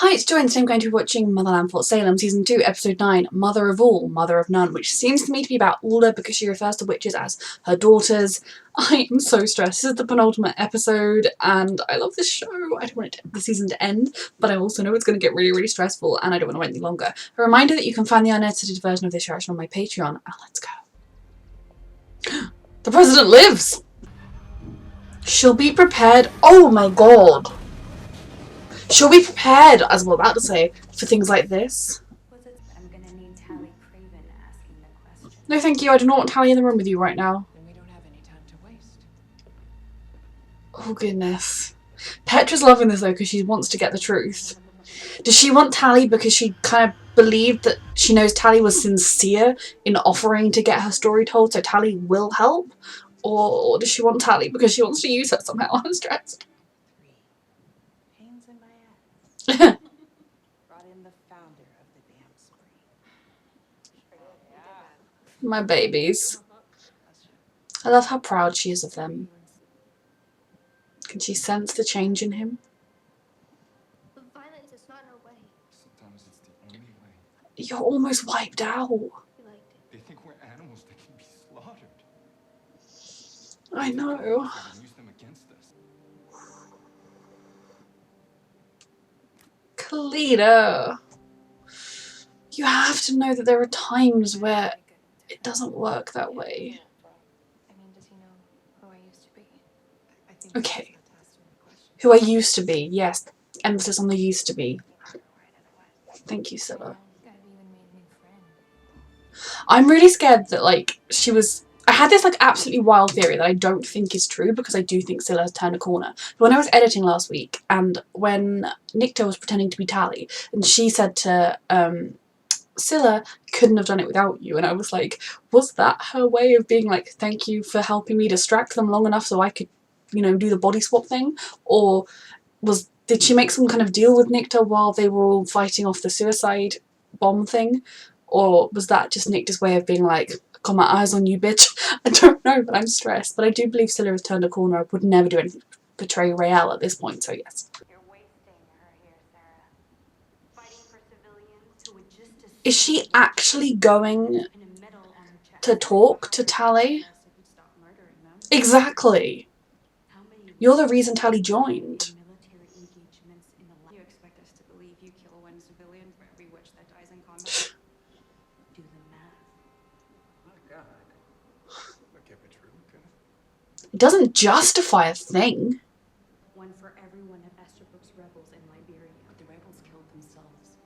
Hi, it's Joy, and today I'm going to be watching Motherland for Salem Season 2, Episode 9, Mother of All, Mother of None, which seems to me to be about Alda because she refers to witches as her daughters. I am so stressed. This is the penultimate episode, and I love this show. I don't want the season to end, but I also know it's going to get really, really stressful, and I don't want to wait any longer. A reminder that you can find the unedited version of this reaction on my Patreon. Let's go. The President lives! She'll be prepared. Oh my god! She'll be prepared, as we're about to say, for things like this. I'm gonna need Tally Craven asking the question. No, thank you. I do not want Tally in the room with you right now. Then we don't have any time to waste. Oh, goodness. Petra's loving this, though, because she wants to get the truth. Does she want Tally because she kind of believed that she knows Tally was sincere in offering to get her story told, so Tally will help? Or does she want Tally because she wants to use her somehow? I'm stressed. Pains in my ass. Brought in the founder of the damn spree. My babies. I love how proud she is of them. Can she sense the change in him? But violence is not our way. Sometimes it's the only way. You're almost wiped out. We liked it. They think we're animals that can be slaughtered. I know. They use them against us. Kalita. You have to know that there are times where it doesn't work that way. I mean, does he know who I used to be? I think Okay. Who I used to be, yes. Emphasis on the used to be. Thank you, Scylla. I'm really scared that, like, she was... I had this, like, absolutely wild theory that I don't think is true because I do think Scylla has turned a corner. But when I was editing last week, and when Nikta was pretending to be Tally, and she said to Scylla, couldn't have done it without you, and I was like, was that her way of being like, thank you for helping me distract them long enough so I could, you know, do the body swap thing? Or did she make some kind of deal with Nikta while they were all fighting off the suicide bomb thing? Or was that just Nikta's way of being like, got my eyes on you, bitch? I don't know, but I'm stressed. But I do believe Scylla has turned a corner. I would never do anything to betray Raelle at this point, so yes. You're wasting her here, Sarah. Fighting for civilians who would just as Is she actually going pin a medal on her chest to talk to Tally? if we'd stop murdering them. Exactly. How many You're the reason Tally joined. military engagements in the lab? You expect us to believe you kill one civilian for every witch that dies in combat? Do the math. My God. That can't be true, can it? It doesn't justify a thing. One for every one of Esterbrook's rebels in Liberia. But the rebels killed themselves.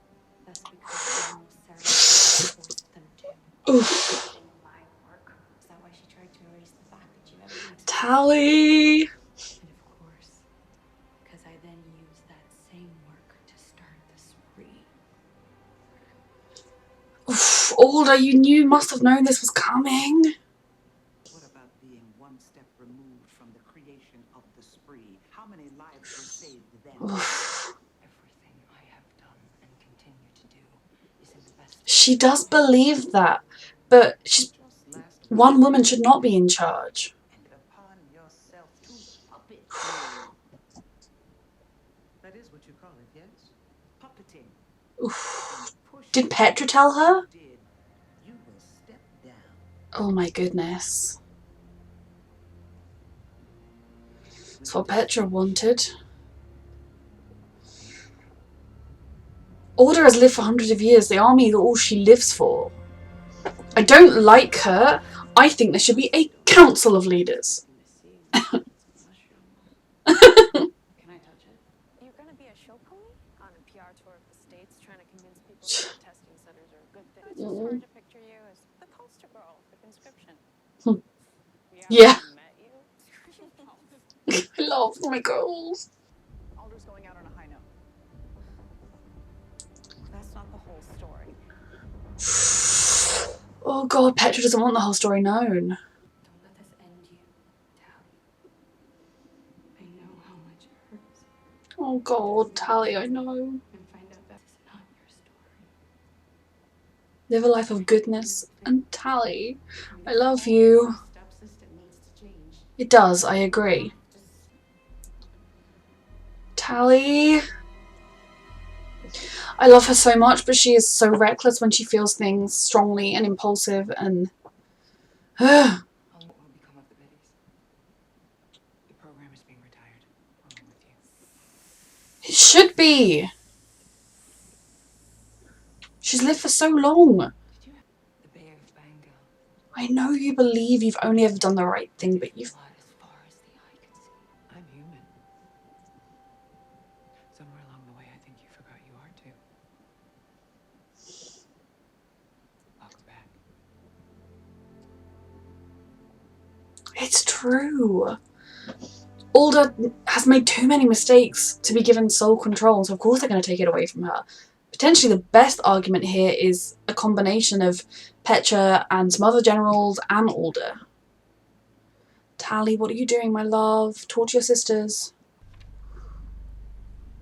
That's because General Sarah forced them to. Oof. My work. Is that why she tried to erase the fact that you ever existed? Tally. And of course, because I then used that same work to start the spree. Oof. Alda, you must have known this was coming. What about being one step removed from the creation of the spree? How many lives were saved then? Oof. Everything I have done and continue to do is in the best. She does believe that, but she's, Just last one woman should not be in charge. and upon yourself to puppet. That is what you call it, yes? Puppeting. Oof. Push Did Petra tell her? you did, you will step down. Oh my goodness. That's what Petra wanted. Alda has lived for hundreds of years. The army is all she lives for. I don't like her. I think there should be a council of leaders. Can I touch it? You're gonna be a show pony? On a PR tour of the States trying to convince people that testing centers are a good thing. It's just hard to picture you as the poster girl for conscription. Yeah. Met you? I love my girls. Alder's going out on a high note. That's not the whole story. Oh god, Petra doesn't want the whole story known. Don't let this end you, Tally. I know how much it hurts. Oh god, Tally, I know. And find out that it's not your story. Live a life of goodness. And Tally, I love you. Stepsister needs to change. It does, I agree. Tally. I love her so much, but she is so reckless when she feels things strongly and impulsive and... What will become of the Biddies? The program is being retired, along with you. It should be! She's lived for so long. Did you have the Bay of Bengal? I know you believe you've only ever done the right thing, but you've... Blood as far as the eye can see. I'm human. Somewhere along the way, I think you forgot you are too. I'll go back. It's true. Alda has made too many mistakes to be given sole control, so of course they're going to take it away from her. Potentially the best argument here is a combination of Petra and some other generals and Alda. Tally, what are you doing, my love? Talk to your sisters.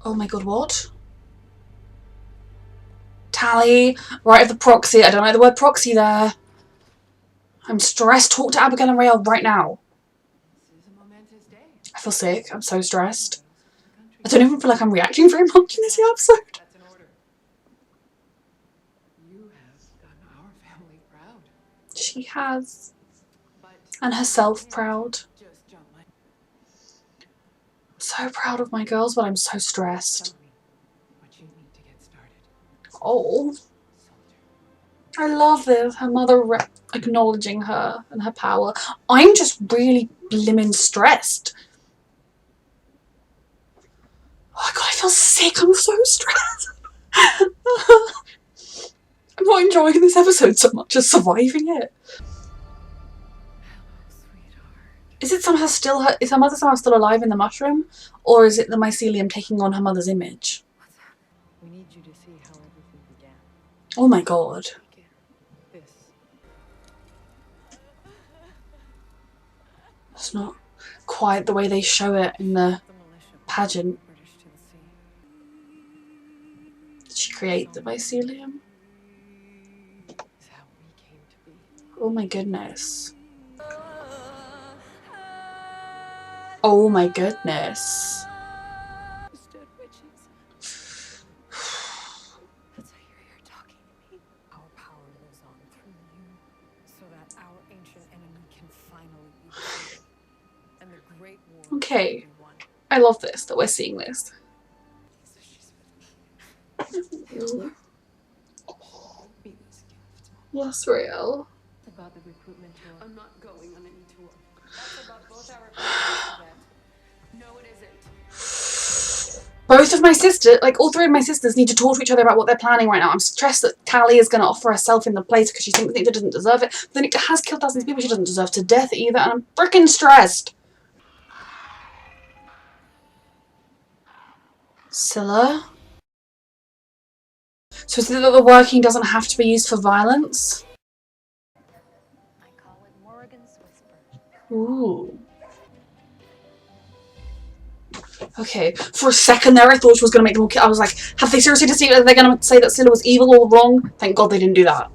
Oh my god, what? Tally, right of the proxy. I don't like the word proxy there. I'm stressed. Talk to Abigail and Rael right now. This is a momentous day. I feel sick. I'm so stressed. I don't even feel like I'm reacting very much in this episode. That's an order. You have done our family proud. She has. But And herself proud. just jump my So proud of my girls, but I'm so stressed. tell me what you need to get started. Oh, Soldier. I love this. Her mother acknowledging her and her power. I'm just really blimmin' stressed. Oh my god, I feel sick. I'm so stressed. I'm not enjoying this episode so much as surviving it. Hello, sweetheart. Is it somehow still her? Is her mother somehow still alive in the mushroom? Or is it the mycelium taking on her mother's image? What's happening? We need you to see how everything began. Oh my god. This. It's not quite the way they show it in the The militia. pageant. British to the sea. Did she create the mycelium? Is how we came to be. Oh my goodness. Oh my goodness. Stood witches. That's how you're here talking to me. Our power lives on through you, so that our ancient enemy can finally be defeated. And the great war Okay. will be won. I love this, that we're seeing this. So she's with me. Be this gift. Yes, Rael. About the recruitment tour. I'm not going on any tour. That's about both our opinions, Yvette. No, it isn't. Both of my sisters, like all three of my sisters, need to talk to each other about what they're planning right now. I'm stressed that Tally is going to offer herself in the place because she thinks Nicta doesn't deserve it. But then Nicta has killed thousands of people. She doesn't deserve to death either, and I'm freaking stressed. Scylla? So is it that the working doesn't have to be used for violence? I call it Morrigan's Whisper. Ooh. Okay, for a second there I thought she was going to make them all kill. I was like, have they seriously decided that they're going to say that Scylla was evil all wrong? Thank God they didn't do that.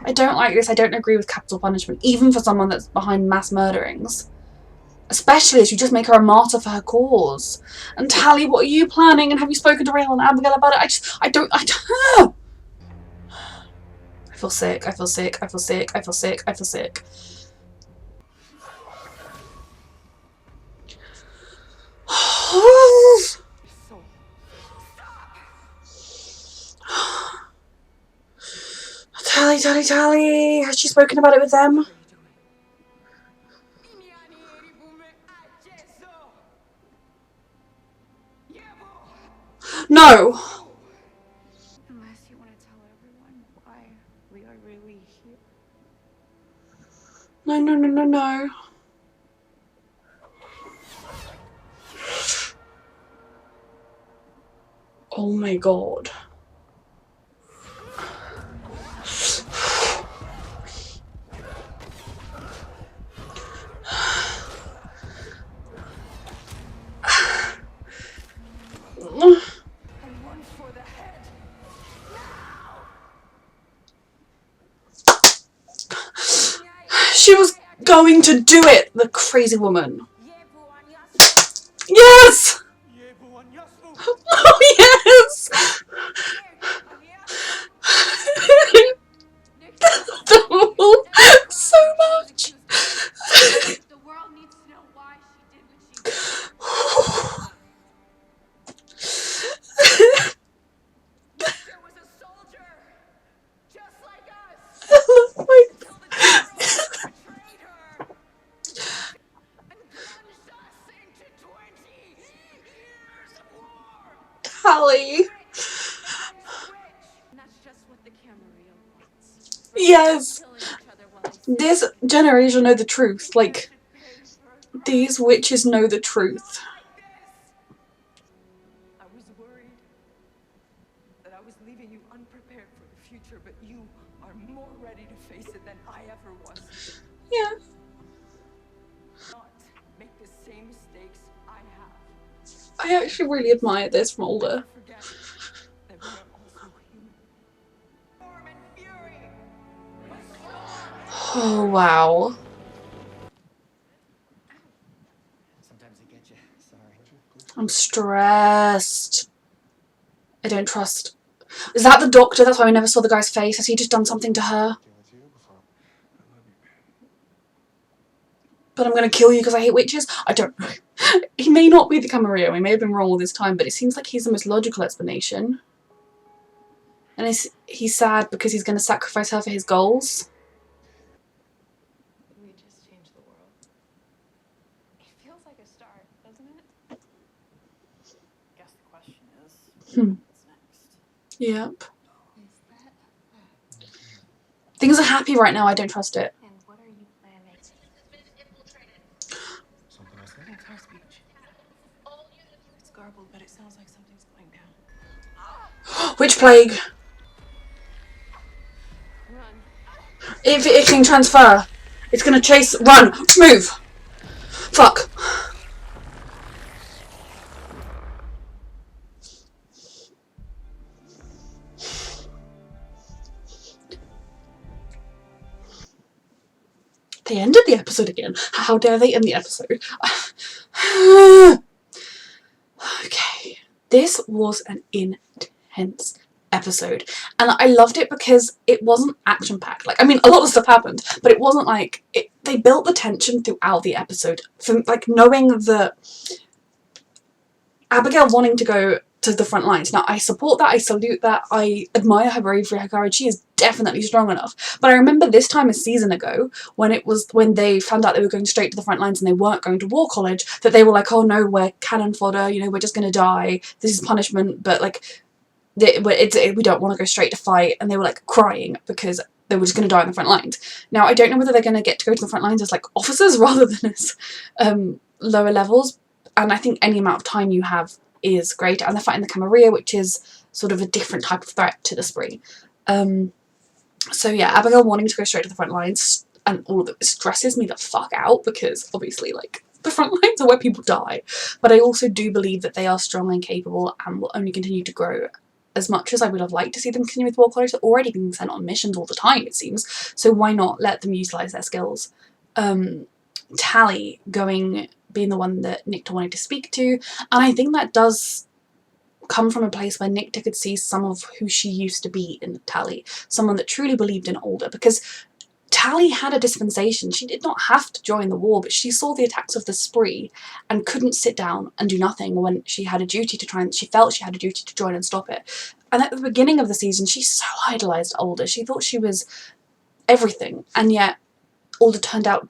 I don't like this. I don't agree with capital punishment, even for someone that's behind mass murderings. Especially as you just make her a martyr for her cause. And Tally, what are you planning? And have you spoken to Rael and Abigail about it? I don't. I feel sick. I feel sick. I feel sick. I feel sick. I feel sick. Soul. Tally, Tally, Tally. Has she spoken about it with them? What are you doing? No. Unless you want to tell everyone why we are really here. No, no, no, no, no. Oh my god. And one for the head. She was going to do it, the crazy woman. Yes! Oh yes! So much! The world needs to know why she did what she did. Victor was a soldier, just like us. Until the general betrayed her and plunged us into 20 years of war. Tally. And that's just what the Camarilla wants. Yes. Killing each other while they This generation know the truth. Like, these witches know the truth. I was worried that I was leaving you unprepared for the future, but you are more ready to face it than I ever was. Yeah. Not make the same mistakes I have. I actually really admire this from Alder. Forget that we are also human. Storm and fury. Oh, wow. Sometimes I get you. Sorry. I'm stressed. I don't trust. Is that the doctor? That's why we never saw the guy's face. Has he just done something to her? But I'm going to kill you because I hate witches? I don't know. He may not be the Camarillo. He may have been wrong all this time, but it seems like he's the most logical explanation. And he's sad because he's going to sacrifice her for his goals. We just changed the world. It feels like a start, doesn't it? Guess the question is, what's next? Yep. Is that? Things are happy right now. I don't trust it. And what are you planning? Something I said? It's our speech. It's garbled, but it sounds like something's going down. Witch plague. Run. If it can transfer, it's going to chase. Run. Move. Fuck. They ended the episode again. How dare they end the episode? Okay. This was an intense episode. And I loved it because it wasn't action-packed. Like, I mean, a lot of stuff happened, but it wasn't like... they built the tension throughout the episode. From, like, knowing that Abigail wanting to go to the front lines. Now, I support that, I salute that, I admire her bravery, her courage. She is definitely strong enough. But I remember this time a season ago when they found out they were going straight to the front lines and they weren't going to War College, that they were like, oh no, we're cannon fodder, you know, we're just going to die, this is punishment, but like, we don't want to go straight to fight, and they were like crying because they were just going to die on the front lines. Now, I don't know whether they're going to get to go to the front lines as like officers rather than as lower levels, and I think any amount of time you have is great, and they're fighting the Camarilla, which is sort of a different type of threat to the Spree. So yeah, Abigail wanting to go straight to the front lines and all of it stresses me the fuck out because obviously like the front lines are where people die, but I also do believe that they are strong and capable and will only continue to grow. As much as I would have liked to see them continue with War College, they're already being sent on missions all the time, it seems, so why not let them utilise their skills. Tally being the one that Nicta wanted to speak to, and I think that does come from a place where Nicta could see some of who she used to be in Tally, someone that truly believed in Alder, because Tally had a dispensation. She did not have to join the war, but she saw the attacks of the Spree and couldn't sit down and do nothing when she had a duty to try, and she felt she had a duty to join and stop it. And at the beginning of the season, she so idolised Alder. She thought she was everything, and yet Alder turned out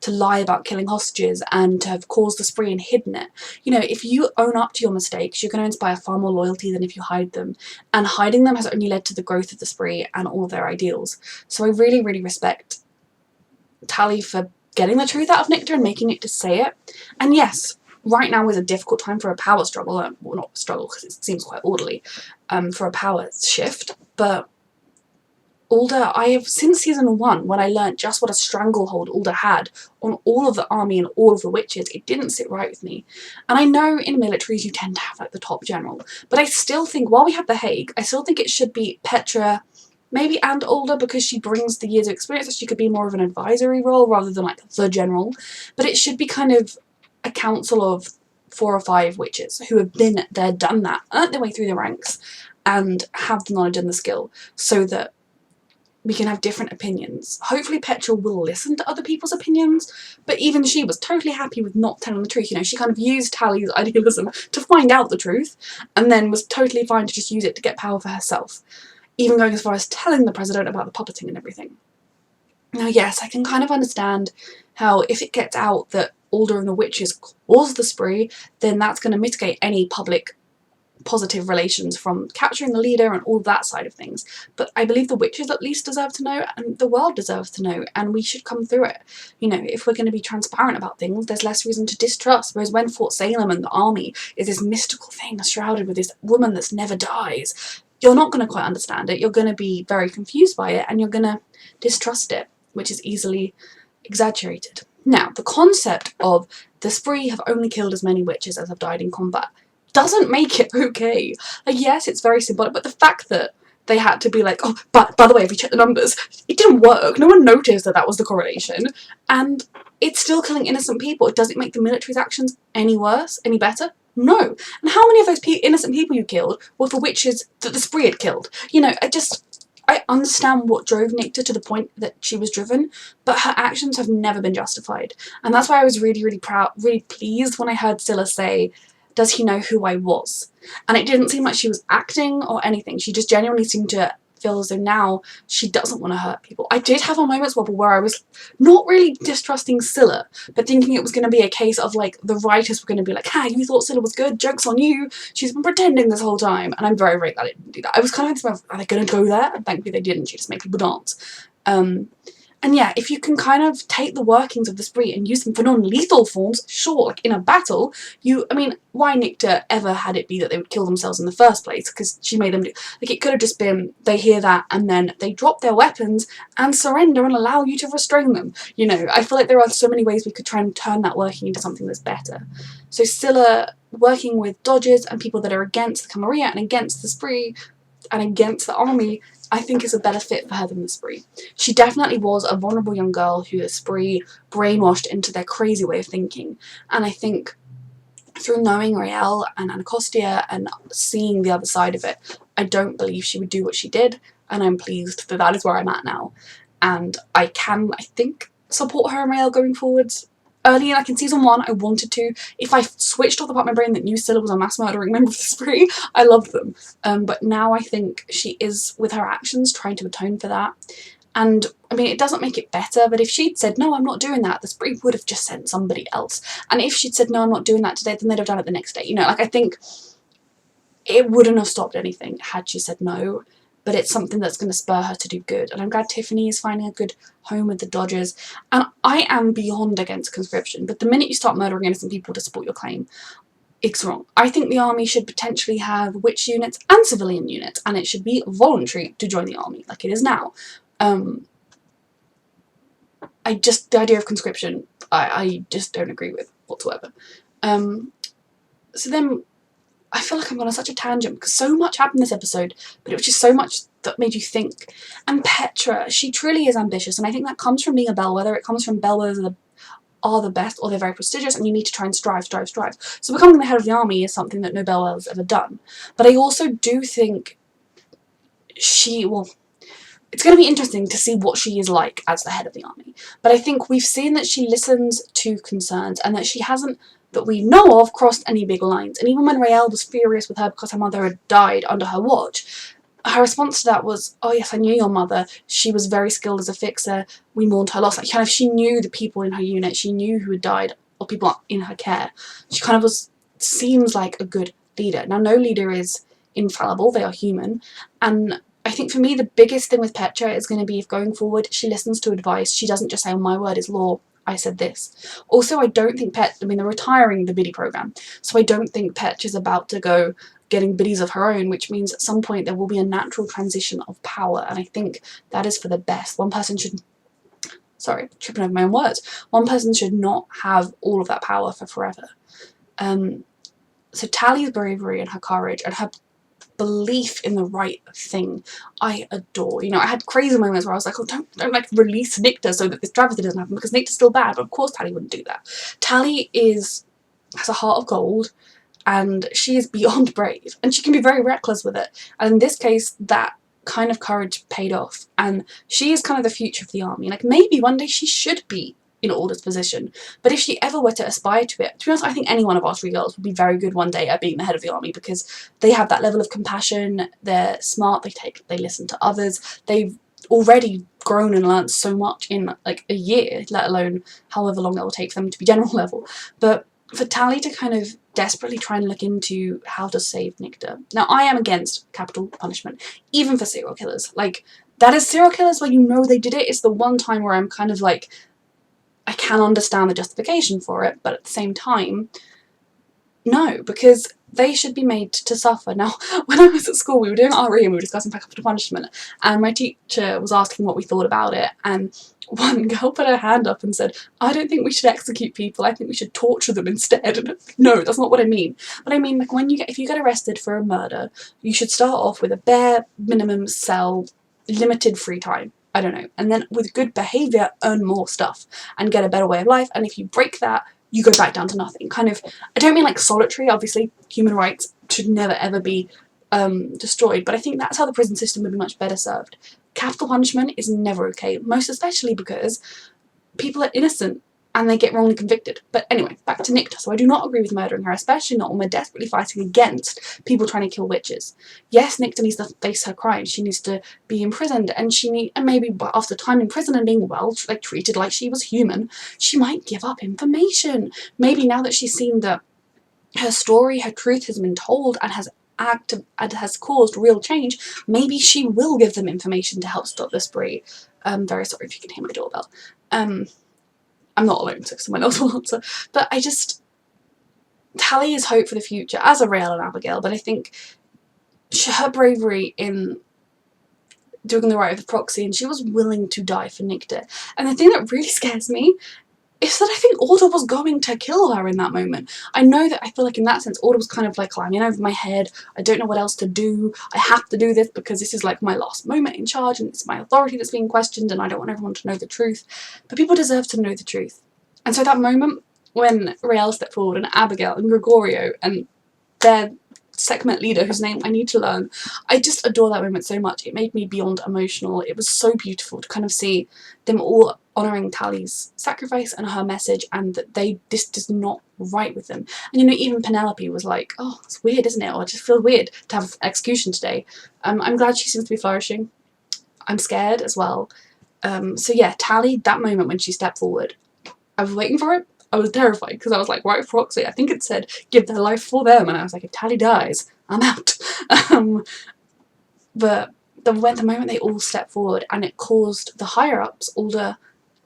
to lie about killing hostages and to have caused the Spree and hidden it. You know, if you own up to your mistakes, you're going to inspire far more loyalty than if you hide them. And hiding them has only led to the growth of the Spree and all of their ideals. So I really, really respect Tally for getting the truth out of Nicta and making Nicta say it. And yes, right now is a difficult time for a power struggle. Well, not struggle because it seems quite orderly, for a power shift. But Alder, I have, since season 1, when I learnt just what a stranglehold Alder had on all of the army and all of the witches, it didn't sit right with me. And I know in militaries you tend to have like the top general, but I still think, while we have the Hague, I still think it should be Petra, maybe, and Alder, because she brings the years of experience, that she could be more of an advisory role rather than like the general. But it should be kind of a council of 4 or 5 witches who have been there, done that, earned their way through the ranks, and have the knowledge and the skill, so that we can have different opinions. Hopefully Petra will listen to other people's opinions, but even she was totally happy with not telling the truth. You know, she kind of used Tally's idealism to find out the truth, and then was totally fine to just use it to get power for herself, even going as far as telling the president about the puppeting and everything. Now, yes, I can kind of understand how if it gets out that Alder and the witches caused the spree, then that's going to mitigate any public positive relations from capturing the leader and all that side of things. But I believe the witches at least deserve to know, and the world deserves to know, and we should come through it. You know, if we're going to be transparent about things, there's less reason to distrust. Whereas when Fort Salem and the army is this mystical thing shrouded with this woman that never dies, you're not going to quite understand it. You're going to be very confused by it, and you're going to distrust it, which is easily exaggerated. Now, the concept of the spree have only killed as many witches as have died in combat doesn't make it okay. Like, yes, it's very symbolic, but the fact that they had to be like, oh, but by the way, if you check the numbers, it didn't work. No one noticed that that was the correlation, and it's still killing innocent people. It doesn't make the military's actions any worse, any better. No. And how many of those innocent people you killed were the witches that the spree had killed? You know, I understand what drove Nicta to the point that she was driven, but her actions have never been justified. And that's why I was really, really proud, really pleased when I heard Scylla say, does he know who I was? And it didn't seem like she was acting or anything. She just genuinely seemed to feel as though now she doesn't want to hurt people. I did have a moments where I was not really distrusting Scylla, but thinking it was going to be a case of like the writers were going to be like, "Ha, you thought Scylla was good, joke's on you, she's been pretending this whole time." And I'm very, very glad it didn't do that. I was kind of like, are they going to go there? And thankfully they didn't. She just made people dance. And yeah, if you can kind of take the workings of the spree and use them for non-lethal forms, sure, like in a battle, I mean, why Nicta ever had it be that they would kill themselves in the first place? Because she made them do, like, it could have just been, they hear that and then they drop their weapons and surrender and allow you to restrain them. You know, I feel like there are so many ways we could try and turn that working into something that's better. So Scylla working with dodgers and people that are against the Camarilla and against the spree and against the army, I think is a better fit for her than the spree. She definitely was a vulnerable young girl who the spree brainwashed into their crazy way of thinking. And I think through knowing Raelle and Anacostia and seeing the other side of it, I don't believe she would do what she did, and I'm pleased that that is where I'm at now. And I can, I think, support her and Raelle going forwards. Early in, like in season 1, I wanted to. If I switched off the part of my brain that knew Scylla was a mass murdering member of the spree, I loved them. But now I think she is, with her actions, trying to atone for that. And, I mean, it doesn't make it better, but if she'd said, no, I'm not doing that, the spree would have just sent somebody else. And if she'd said, no, I'm not doing that today, then they'd have done it the next day. You know, like, I think it wouldn't have stopped anything had she said no. But it's something that's going to spur her to do good. And I'm glad Tiffany is finding a good home with the Dodgers. And I am beyond against conscription, but the minute you start murdering innocent people to support your claim, it's wrong. I think the army should potentially have witch units and civilian units, and it should be voluntary to join the army, like it is now. The idea of conscription, I just don't agree with whatsoever. So then, I feel like I'm on such a tangent because so much happened this episode, but it was just so much that made you think. And Petra, she truly is ambitious, and I think that comes from being a bellwether. It comes from bellwethers are the best, or they're very prestigious, and you need to try and strive. So becoming the head of the army is something that no bellwether's ever done. But I also do think it's going to be interesting to see what she is like as the head of the army. But I think we've seen that she listens to concerns, and that she hasn't, that we know of, crossed any big lines. And even when Raelle was furious with her because her mother had died under her watch, her response to that was, oh yes, I knew your mother. She was very skilled as a fixer. We mourned her loss. Like, kind of, she knew the people in her unit. She knew who had died, or people in her care. She kind of seems like a good leader. Now, no leader is infallible. They are human. And I think for me, the biggest thing with Petra is going to be if going forward, she listens to advice. She doesn't just say, oh, my word is law. I said this. Also, I don't think they're retiring the biddy program. So I don't think Petra's about to go getting biddies of her own, which means at some point there will be a natural transition of power. And I think that is for the best. One person should, sorry, tripping over my own words. One person should not have all of that power for forever. So Tally's bravery and her courage and her belief in the right thing, I adore. You know, I had crazy moments where I was like, oh, don't like release Nicta so that this travesty doesn't happen, because Nicta's still bad, but of course Tally wouldn't do that. Tally is has a heart of gold, and she is beyond brave, and she can be very reckless with it. And in this case, that kind of courage paid off, and she is kind of the future of the army. Like, maybe one day she should be in Alder's position, but if she ever were to aspire to it, to be honest, I think any one of our 3 girls would be very good one day at being the head of the army, because they have that level of compassion, they're smart, they listen to others, they've already grown and learnt so much in like a year, let alone however long that will take for them to be general level. But for Tally to kind of desperately try and look into how to save Nictor. Now, I am against capital punishment, even for serial killers. Like, that is serial killers where you know they did it. It's the one time where I'm kind of like, I can understand the justification for it, but at the same time, no, because they should be made to suffer. Now, when I was at school, we were doing RE and we were discussing capital punishment, and my teacher was asking what we thought about it, and one girl put her hand up and said, I don't think we should execute people, I think we should torture them instead. And no, that's not what I mean. But I mean, like, if you get arrested for a murder, you should start off with a bare minimum cell, limited free time, I don't know, and then with good behaviour earn more stuff and get a better way of life, and if you break that, you go back down to nothing. Kind of, I don't mean like solitary, obviously human rights should never ever be destroyed, but I think that's how the prison system would be much better served. Capital punishment is never okay, most especially because people are innocent and they get wrongly convicted. But anyway, back to Nictor. So I do not agree with murdering her, especially not when we're desperately fighting against people trying to kill witches. Yes, Nictor needs to face her crimes. She needs to be imprisoned, and and maybe after time in prison and being treated like she was human, she might give up information. Maybe now that she's seen that her story, her truth has been told and has caused real change, maybe she will give them information to help stop the spree. Very sorry if you can hear my doorbell. I'm not alone, so someone else will answer. But Tally is hope for the future, as are Raelle and Abigail, but I think her bravery in doing the right of the proxy, and she was willing to die for Nictor. And the thing that really scares me is that I think Alder was going to kill her in that moment. I know that I feel like in that sense Alder was kind of like climbing over my head, I don't know what else to do, I have to do this because this is like my last moment in charge and it's my authority that's being questioned and I don't want everyone to know the truth. But people deserve to know the truth. And so that moment when Raelle stepped forward and Abigail and Gregorio and their segment leader, whose name I need to learn, I just adore that moment so much. It made me beyond emotional. It was so beautiful to kind of see them all honouring Tally's sacrifice and her message, and that this does not right with them. And you know, even Penelope was like, oh, it's weird, isn't it? Or I just feel weird to have execution today. I'm glad she seems to be flourishing. I'm scared as well. So yeah, Tally, that moment when she stepped forward, I was waiting for it. I was terrified because I was like, right, proxy, I think it said give their life for them, and I was like, if Tally dies, I'm out. But the moment they all stepped forward, and it caused the higher-ups, Alder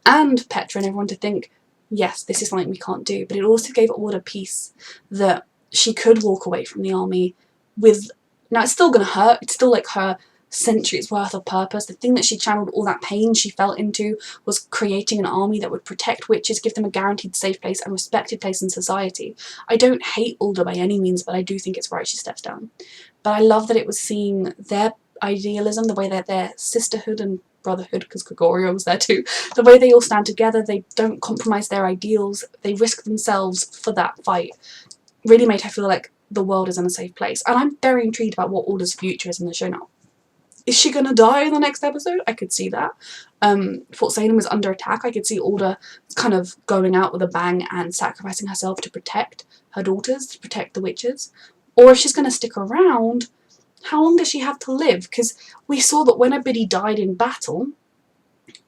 and Petra and everyone, to think, yes, this is something we can't do, but it also gave Alder peace that she could walk away from the army with, now it's still going to hurt, it's still like her centuries worth of purpose. The thing that she channeled all that pain she felt into was creating an army that would protect witches, give them a guaranteed safe place and respected place in society. I don't hate Alder by any means, but I do think it's right she steps down. But I love that it was seeing their idealism, the way that their sisterhood and brotherhood, because Gregorio was there too, the way they all stand together, they don't compromise their ideals, they risk themselves for that fight, really made her feel like the world is in a safe place. And I'm very intrigued about what Alder's future is in the show now. Is she gonna die in the next episode? I could see that. Fort Salem was under attack. I could see Alder kind of going out with a bang and sacrificing herself to protect her daughters, to protect the witches. Or if she's gonna stick around, how long does she have to live? Because we saw that when a biddy died in battle,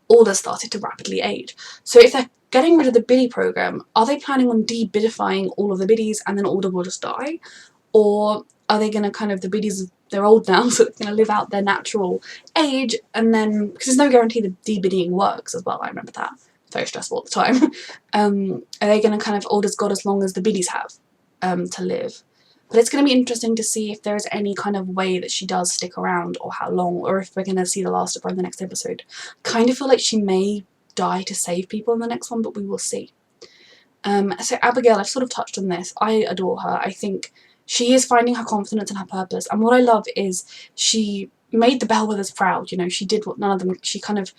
Alder started to rapidly age. So if they're getting rid of the biddy program, are they planning on de-bidifying all of the biddies and then Alder will just die? Or are they going to kind of, the biddies, they're old now, so they're going to live out their natural age, and then, because there's no guarantee that de-biddying works as well, I remember that. Very stressful at the time. Are they going to kind of, Alder's got as long as the biddies have to live? But it's going to be interesting to see if there's any kind of way that she does stick around, or how long, or if we're going to see the last of her in the next episode. Kind of feel like she may die to save people in the next one, but we will see. So Abigail, I've sort of touched on this. I adore her. I think she is finding her confidence and her purpose, and what I love is she made the Bellwethers proud. You know, she did what none of them, she kind of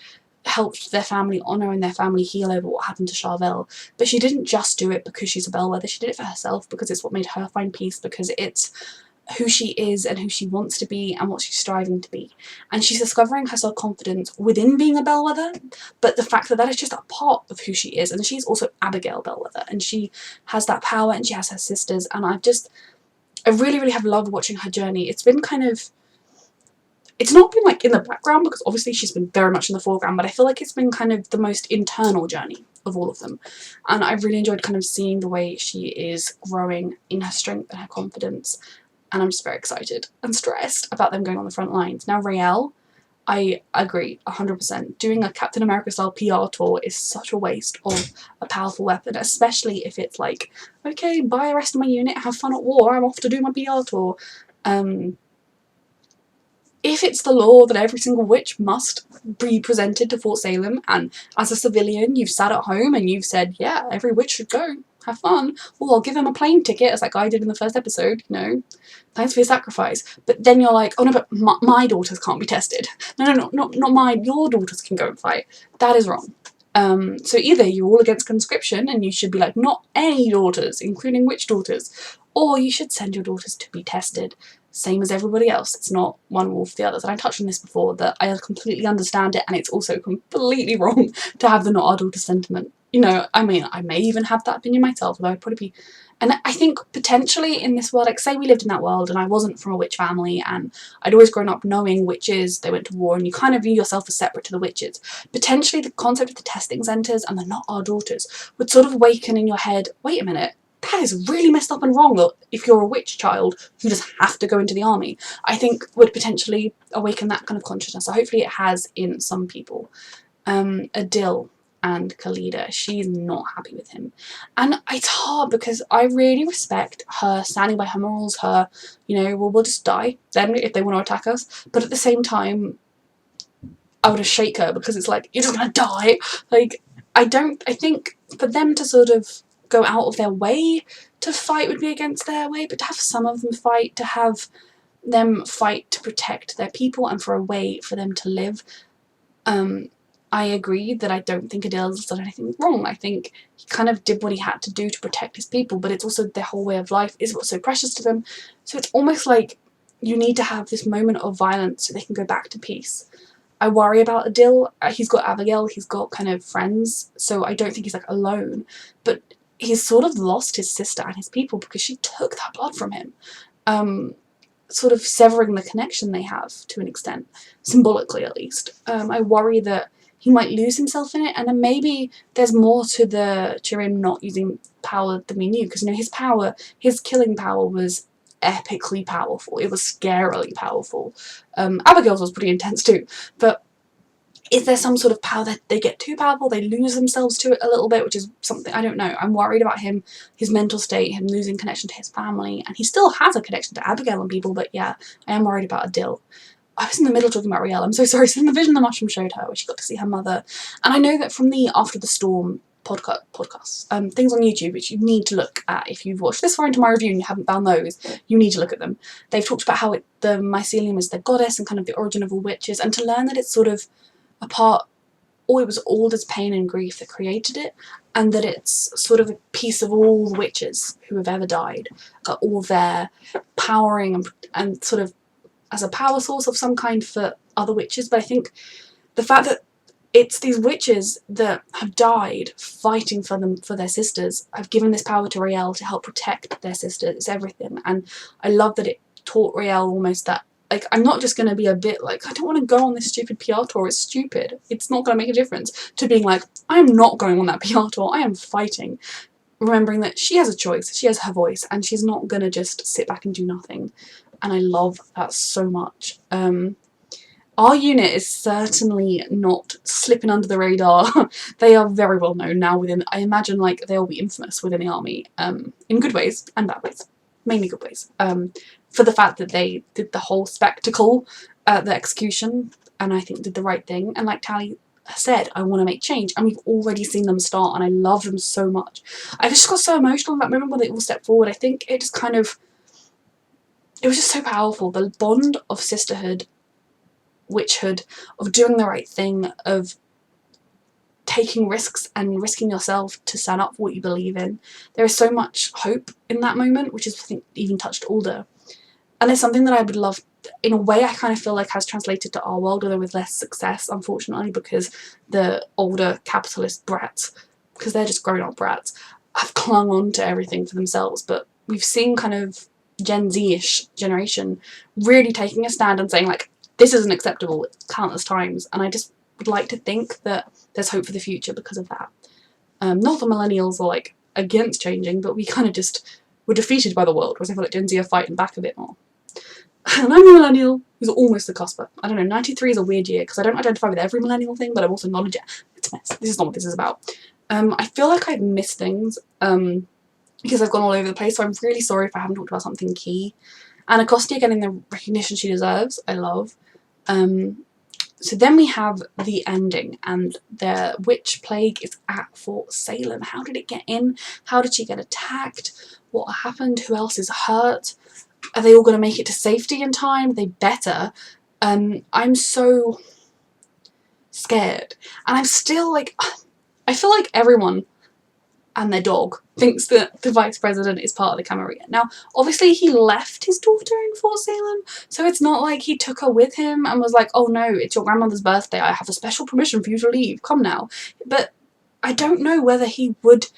helped their family honour and their family heal over what happened to Charvel. But she didn't just do it because she's a bellwether, she did it for herself, because it's what made her find peace, because it's who she is and who she wants to be and what she's striving to be. And she's discovering her self-confidence within being a bellwether, but the fact that that is just a part of who she is. And she's also Abigail Bellwether, and she has that power, and she has her sisters, and I really, really have loved watching her journey. It's been kind of, it's not been like in the background, because obviously she's been very much in the foreground, but I feel like it's been kind of the most internal journey of all of them. And I've really enjoyed kind of seeing the way she is growing in her strength and her confidence. And I'm just very excited and stressed about them going on the front lines. Now, Raelle, I agree 100%. Doing a Captain America style PR tour is such a waste of a powerful weapon, especially if it's like, okay, buy the rest of my unit, have fun at war, I'm off to do my PR tour. If it's the law that every single witch must be presented to Fort Salem, and as a civilian you've sat at home and you've said, yeah, every witch should go, have fun, well, I'll give him a plane ticket, as that guy did in the first episode, you know, thanks for your sacrifice. But then you're like, oh no, but my daughters can't be tested. No, not mine, your daughters can go and fight. That is wrong. So either you're all against conscription and you should be like, not any daughters, including witch daughters, or you should send your daughters to be tested, same as everybody else. It's not one wolf the others. And I touched on this before, that I completely understand it, and it's also completely wrong to have the not our daughter sentiment. You know, I mean, I may even have that opinion myself, although I'd probably be... And I think potentially in this world, like say we lived in that world and I wasn't from a witch family and I'd always grown up knowing witches, they went to war, and you kind of view yourself as separate to the witches. Potentially the concept of the testing centres and the not our daughters would sort of awaken in your head, wait a minute, that is really messed up and wrong. That if you're a witch child who just have to go into the army, I think would potentially awaken that kind of consciousness. So hopefully it has in some people. Adil and Khalida, she's not happy with him, and it's hard because I really respect her standing by her morals, her, you know, well, we'll just die then if they want to attack us, but at the same time I would just shake her, because it's like, you're just gonna die. Like, I think for them to sort of go out of their way to fight would be against their way, but to have some of them fight, to have them fight to protect their people and for a way for them to live, I agree that I don't think Adil's done anything wrong. I think he kind of did what he had to do to protect his people, but it's also their whole way of life is what's so precious to them. So it's almost like you need to have this moment of violence so they can go back to peace. I worry about Adil. He's got Abigail, he's got kind of friends, so I don't think he's like alone, but he's sort of lost his sister and his people because she took that blood from him, sort of severing the connection they have to an extent, symbolically at least. I worry that he might lose himself in it, and then maybe there's more to the Chirim not using power than we knew, because, you know, his power, his killing power was epically powerful. It was scarily powerful. Abigail's was pretty intense too, but is there some sort of power that they get too powerful, they lose themselves to it a little bit, which is something, I don't know. I'm worried about him, his mental state, him losing connection to his family, and he still has a connection to Abigail and people, but yeah, I am worried about Adil. I was in the middle talking about Raelle, I'm so sorry. So in the vision the mushroom showed her, where she got to see her mother, and I know that from the After the Storm podcasts, things on YouTube, which you need to look at if you've watched this far into my review and you haven't found those, you need to look at them. They've talked about how the mycelium is the goddess and kind of the origin of all witches, and to learn that it's sort of a part, or it was all this pain and grief that created it, and that it's sort of a piece of all the witches who have ever died, are all there, powering and sort of as a power source of some kind for other witches. But I think the fact that it's these witches that have died fighting for them, for their sisters, have given this power to Raelle to help protect their sisters. It's everything. And I love that it taught Raelle almost that, like, I'm not just going to be a bit like, I don't want to go on this stupid PR tour, it's stupid, it's not going to make a difference, to being like, I'm not going on that PR tour, I am fighting. Remembering that she has a choice, she has her voice, and she's not going to just sit back and do nothing. And I love that so much. Our unit is certainly not slipping under the radar. They are very well known now within, I imagine, like, they'll be infamous within the army, in good ways and bad ways, mainly good ways, for the fact that they did the whole spectacle at the execution, and I think did the right thing. And like Tally said, I want to make change, and we've already seen them start, and I love them so much. I just got so emotional in that moment when they all stepped forward. I think it just kind of, it was just so powerful. The bond of sisterhood, witchhood, of doing the right thing, of taking risks and risking yourself to stand up for what you believe in. There is so much hope in that moment, which is, I think, even touched older. And it's something that I would love, in a way I kind of feel like has translated to our world, although with less success, unfortunately, because the older capitalist brats, because they're just grown-up brats, have clung on to everything for themselves. But we've seen kind of Gen Z-ish generation really taking a stand and saying, like, this isn't acceptable countless times. And I just would like to think that there's hope for the future because of that. Not that millennials are, like, against changing, but we kind of just were defeated by the world, whereas I feel like Gen Z are fighting back a bit more. And I'm a millennial who's almost a cusper. I don't know, 93 is a weird year because I don't identify with every millennial thing, but I'm also not a It's a mess. This is not what this is about. I feel like I've missed things because I've gone all over the place, so I'm really sorry if I haven't talked about something key. Anna Costia getting the recognition she deserves, I love. So then we have the ending, and the witch plague is at Fort Salem. How did it get in? How did she get attacked? What happened? Who else is hurt? Are they all going to make it to safety in time? They better. I'm so scared. And I'm still like, I feel like everyone and their dog thinks that the vice president is part of the Camarilla. Now, obviously he left his daughter in Fort Salem, so it's not like he took her with him and was like, oh no, it's your grandmother's birthday, I have a special permission for you to leave, come now. But I don't know whether he would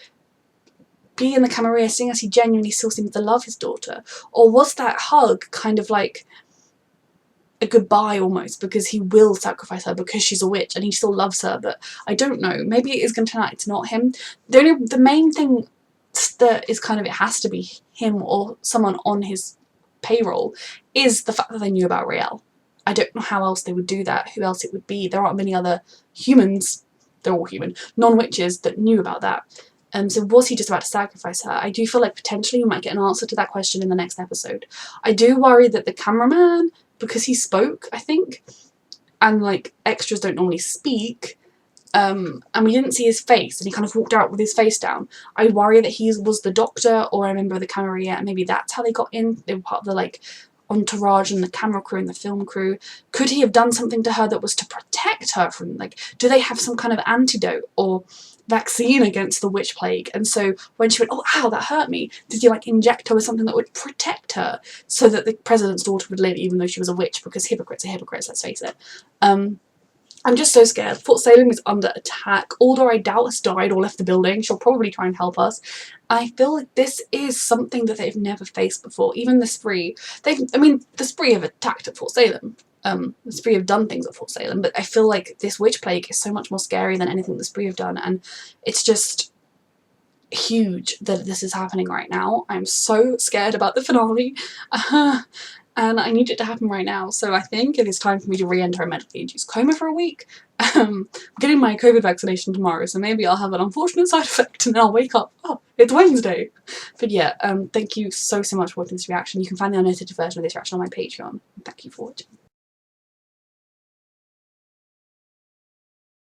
be in the Camarilla seeing as he genuinely still seems to love his daughter, or was that hug kind of like a goodbye almost because he will sacrifice her because she's a witch and he still loves her. But I don't know, maybe it is going to turn out it's not him. The main thing that is kind of, it has to be him or someone on his payroll is the fact that they knew about Raelle. I don't know how else they would do that, who else it would be. There aren't many other humans, they're all human, non-witches that knew about that. So was he just about to sacrifice her? I do feel like potentially we might get an answer to that question in the next episode. I do worry that the cameraman, because he spoke, I think, and like extras don't normally speak, and we didn't see his face, and he kind of walked out with his face down. I worry that he was the doctor or a member of the Camarilla, and maybe that's how they got in. They were part of the like entourage and the camera crew and the film crew. Could he have done something to her that was to protect her from, like, do they have some kind of antidote or vaccine against the witch plague? And so when she went, oh ow, that hurt me, did you like inject her with something that would protect her so that the president's daughter would live even though she was a witch? Because hypocrites are hypocrites, let's face it. I'm just so scared. Fort Salem is under attack. Alder, I doubt, has died or left the building. She'll probably try and help us. I feel like this is something that they've never faced before. Even the Spree. The Spree have attacked at Fort Salem. The Spree have done things at Fort Salem, but I feel like this witch plague is so much more scary than anything the Spree have done, and it's just huge that this is happening right now. I'm so scared about the finale. And I need it to happen right now, so I think it is time for me to re-enter a medically induced coma for a week. I'm getting my COVID vaccination tomorrow, so maybe I'll have an unfortunate side effect and then I'll wake up, oh, it's Wednesday. But yeah, thank you so much for watching this reaction. You can find the unedited version of this reaction on my Patreon. Thank you for watching.